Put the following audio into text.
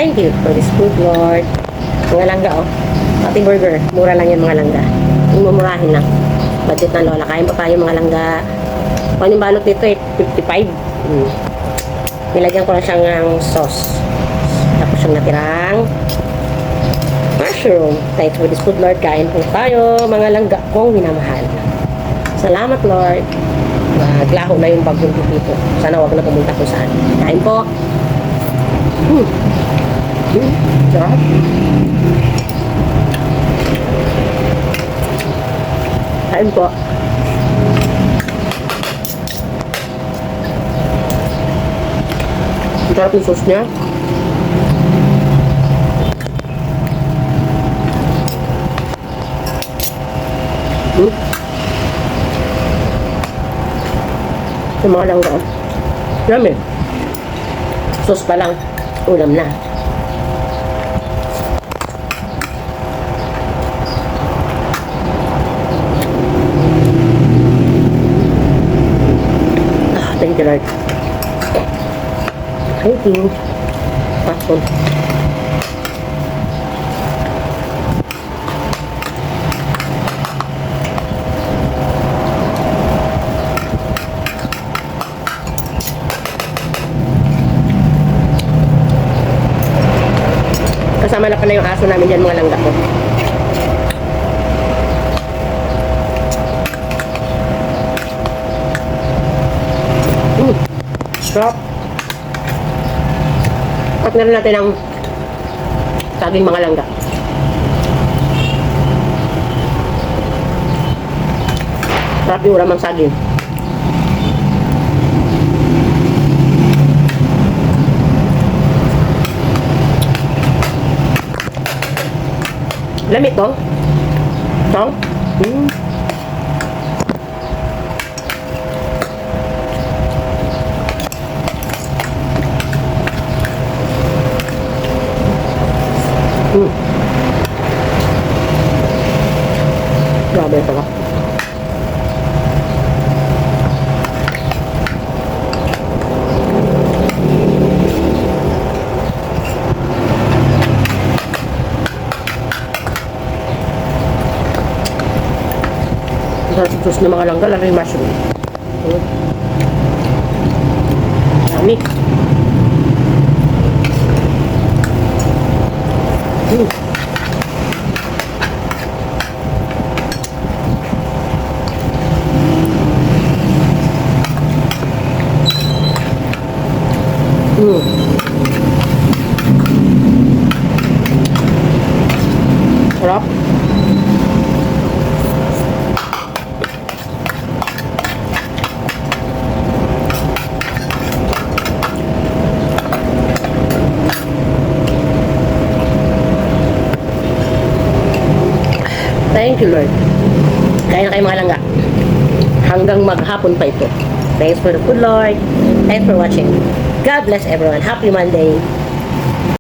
Thank you for this food, Lord. Mga langga, oh. Pati burger. Mura lang yan, mga langga. Mumurahin lang. Budget ng lola. Kain pa tayo, mga langga. Kung anong balot nito, 55. Nilagyan ko lang siyang sauce. Tapos yung natirang mushroom. Thanks for this food, Lord. Kain po tayo, mga langga kong minamahal. Salamat, Lord. Naglaho na yung bagong dito. Sana wag na pumunta kung saan. Kain po. Sarap. Kain po. Sarap yung sauce niya. Yung mga langga. Yummy. Sauce pa lang. Ulam na. Thank you, Lord. Thank you. Pasok. Kasama na pala yung aso namin dyan, mga langga ko. Sarap. Partner natin ang saging, mga langga. Sarap yung ulam ang saging. Lamit to. Ito. Grabe ito. Tapos na mga langga, lalo yung mushroom. Dami. Sarap. Thank you, Lord. Kaya na kayo, mga langga. Hanggang maghapon pa ito. Thanks for the food, Lord. Thanks for watching. God bless everyone. Happy Monday.